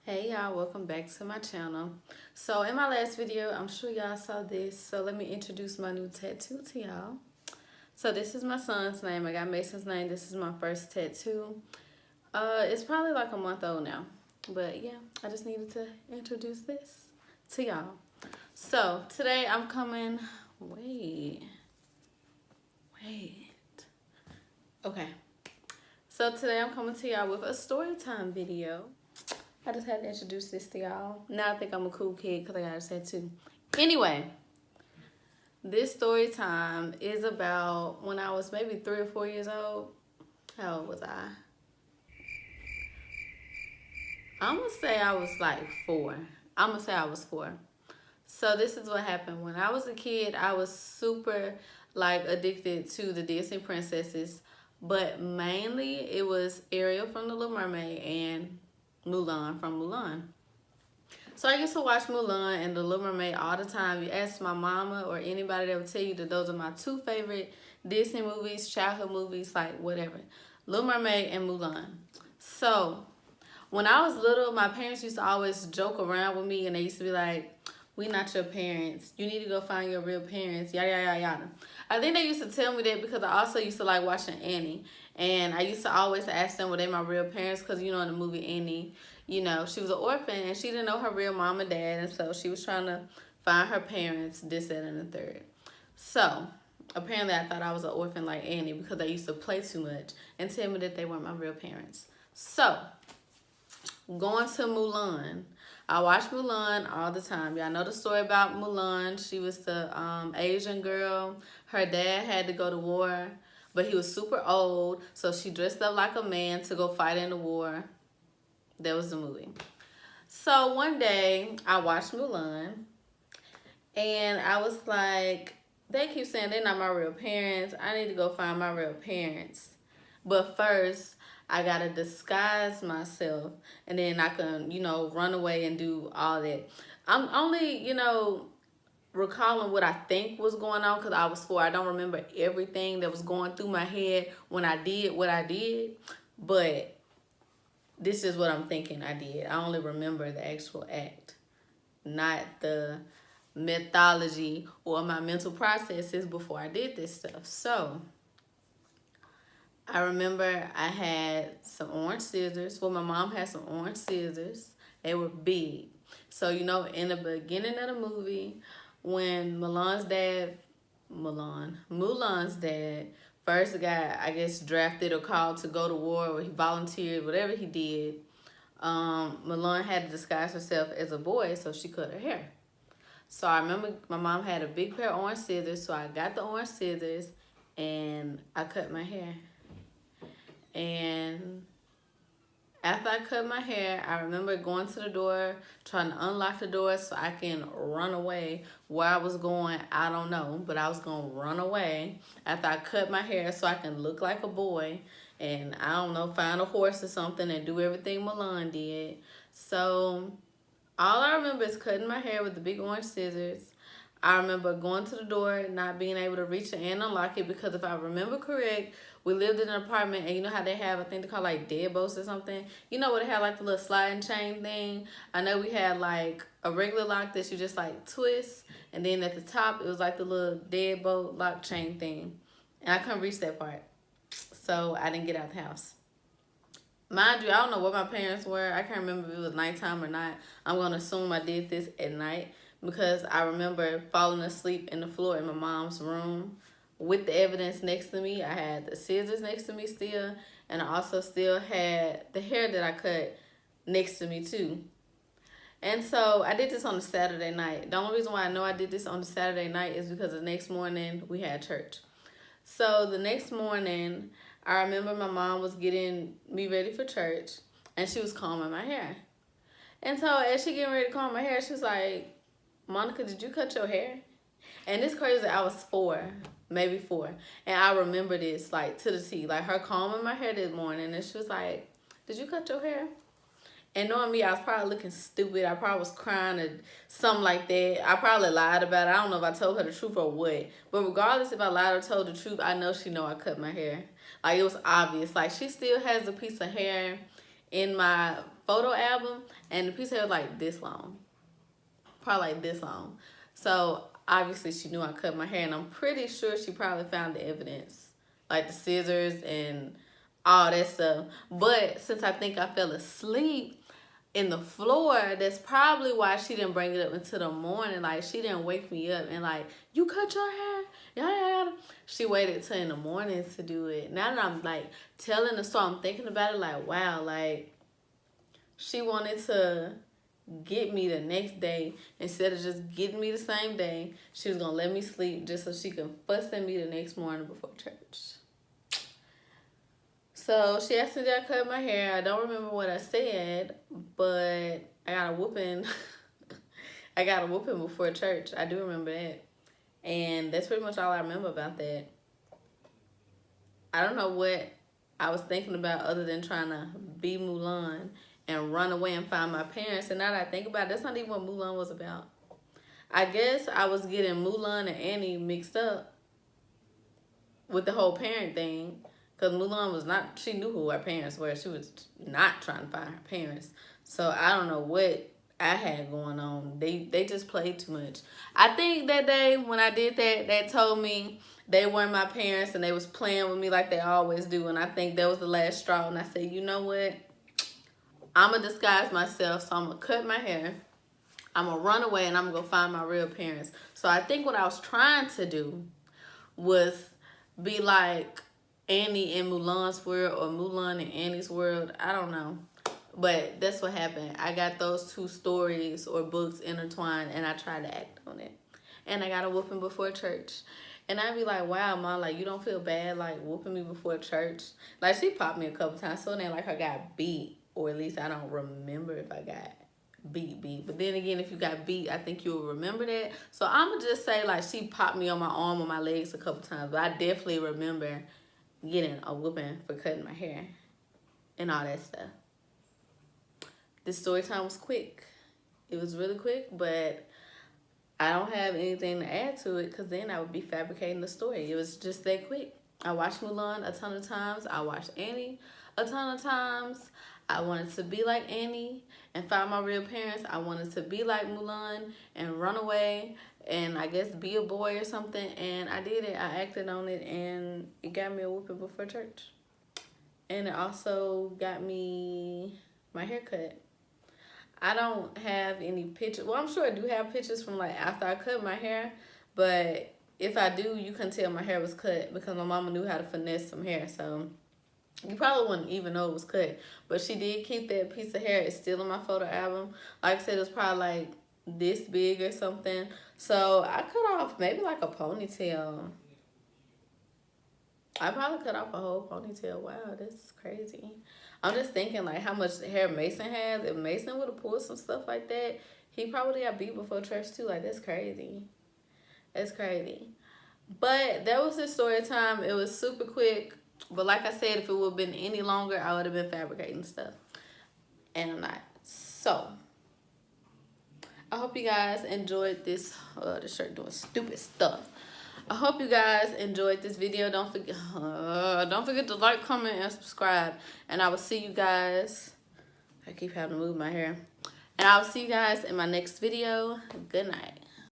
Hey y'all, welcome back to my channel. So in my last video, I'm sure y'all saw this, so let me introduce my new tattoo to y'all. So this is my son's name. I got Mason's name. This is my first tattoo. It's probably like a month old now, but yeah, I just needed to introduce this to y'all. So today I'm coming, wait. Okay, so today I'm coming to y'all with a story time video. I just had to introduce this to y'all. Now I think I'm a cool kid because I got a tattoo. Anyway, this story time is about when I was maybe 3 or 4 years old. How old was I? I'm going to say I was like 4. I'm going to say I was 4. So this is what happened. When I was a kid, I was super like addicted to the Disney princesses. But mainly it was Ariel from The Little Mermaid and Mulan from Mulan. So I used to watch Mulan and The Little Mermaid all the time. You ask my mama or anybody that will tell you that those are my 2 favorite Disney movies, childhood movies, like whatever. Little Mermaid and Mulan. So when I was little, my parents used to always joke around with me and they used to be like, "We not your parents. You need to go find your real parents, yada, yada, yada." I think they used to tell me that because I also used to like watching Annie. And I used to always ask them, were they my real parents? Because, you know, in the movie Annie, you know, she was an orphan and she didn't know her real mom and dad. And so she was trying to find her parents, this, that, and the third. So apparently I thought I was an orphan like Annie because they used to play too much and tell me that they weren't my real parents. So going to Mulan. I watch Mulan all the time. Y'all know the story about Mulan. She was the Asian girl. Her dad had to go to war, but he was super old, so she dressed up like a man to go fight in the war. That was the movie. So one day, I watched Mulan, and I was like, they keep saying they're not my real parents. I need to go find my real parents. But first, I gotta disguise myself, and then I can, you know, run away and do all that. I'm only, you know, recalling what I think was going on because I was 4. I don't remember everything that was going through my head when I did what I did, but this is what I'm thinking I did. I only remember the actual act, not the mythology or my mental processes before I did this stuff. So I remember I had some orange scissors. Well, my mom had some orange scissors. They were big. So, you know, in the beginning of the movie, when Mulan's dad first got, I guess, drafted or called to go to war, or he volunteered, whatever he did, Mulan had to disguise herself as a boy so she cut her hair. So I remember my mom had a big pair of orange scissors, so I got the orange scissors and I cut my hair. And after I cut my hair, I remember going to the door, trying to unlock the door so I can run away. Where I was going, I don't know, but I was going to run away after I cut my hair so I can look like a boy and, I don't know, find a horse or something and do everything Mulan did. So all I remember is cutting my hair with the big orange scissors. I remember going to the door, not being able to reach it and unlock it because if I remember correct, we lived in an apartment and you know how they have, I think they call like deadbolts or something. You know where they have like the little sliding chain thing? I know we had like a regular lock that you just like twist and then at the top it was like the little deadbolt lock chain thing. And I couldn't reach that part. So I didn't get out the house. Mind you, I don't know what my parents were. I can't remember if it was nighttime or not. I'm going to assume I did this at night because I remember falling asleep in the floor in my mom's room with the evidence next to me. I had the scissors next to me still, and I also still had the hair that I cut next to me too. And so I did this on a Saturday night. The only reason why I know I did this on a Saturday night is because the next morning we had church. So the next morning, I remember my mom was getting me ready for church, and she was combing my hair. And so as she getting ready to comb my hair, she was like, "Monica, did you cut your hair?" And it's crazy, I was 4, maybe 4. And I remember this, like, to the T. Like, her combing my hair this morning, and she was like, "Did you cut your hair?" And knowing me, I was probably looking stupid. I probably was crying or something like that. I probably lied about it. I don't know if I told her the truth or what. But regardless if I lied or told the truth, I know she know I cut my hair. Like, it was obvious. Like, she still has a piece of hair in my photo album, and the piece of hair was like this long. Probably like this long. So obviously she knew I cut my hair, and I'm pretty sure she probably found the evidence, like the scissors and all that stuff. But since I think I fell asleep in the floor, that's probably why she didn't bring it up until the morning. Like, she didn't wake me up and like, you cut your hair, yada. She waited till in the morning to do it. Now that I'm like telling the story, I'm thinking about it like, wow, like she wanted to get me the next day instead of just getting me the same day. She was gonna let me sleep just so she could fuss at me the next morning before church. So she asked me did I cut my hair. I don't remember what I said, but I got a whooping. I got a whooping before church. I do remember that. And that's pretty much all I remember about that. I don't know what I was thinking about other than trying to be Mulan and run away and find my parents. And now that I think about it, that's not even what Mulan was about. I guess I was getting Mulan and Annie mixed up with the whole parent thing. Because Mulan was not, she knew who her parents were. She was not trying to find her parents. So I don't know what I had going on. They just played too much. I think that day when I did that, they told me they weren't my parents and they was playing with me like they always do. And I think that was the last straw. And I said, you know what? I'm going to disguise myself. So I'm going to cut my hair. I'm going to run away and I'm going to go find my real parents. So I think what I was trying to do was be like Annie in Mulan's world or Mulan in Annie's world. I don't know. But that's what happened. I got those two stories or books intertwined and I tried to act on it. And I got a whooping before church. And I'd be like, wow, Mom, like, you don't feel bad, like, whooping me before church? Like, she popped me a couple times, so it ain't like I got beat. Or at least I don't remember if I got beat. But then again, if you got beat, I think you'll remember that. So I'm going to just say, like, she popped me on my arm or my legs a couple times. But I definitely remember getting a whooping for cutting my hair and all that stuff. This story time was quick. It was really quick, but I don't have anything to add to it because then I would be fabricating the story. It was just that quick. I watched Mulan a ton of times. I watched Annie a ton of times. I wanted to be like Annie and find my real parents. I wanted to be like Mulan and run away and I guess be a boy or something. And I did it. I acted on it and it got me a whooping before church. And it also got me my haircut. I don't have any pictures. Well, I'm sure I do have pictures from like after I cut my hair. But if I do, you can tell my hair was cut because my mama knew how to finesse some hair. So you probably wouldn't even know it was cut. But she did keep that piece of hair. It's still in my photo album. Like I said, it was probably like this big or something. So I cut off maybe like a ponytail. I probably cut off a whole ponytail. Wow, that's crazy. I'm just thinking like how much hair Mason has. If Mason would have pulled some stuff like that, he probably got beat before church too. Like, that's crazy. That's crazy. But that was his story time. It was super quick. But like I said, if it would have been any longer, I would have been fabricating stuff. And I'm not. So, I hope you guys enjoyed this. This shirt doing stupid stuff. I hope you guys enjoyed this video. Don't forget to like, comment, and subscribe. And I will see you guys. I keep having to move my hair. And I will see you guys in my next video. Good night.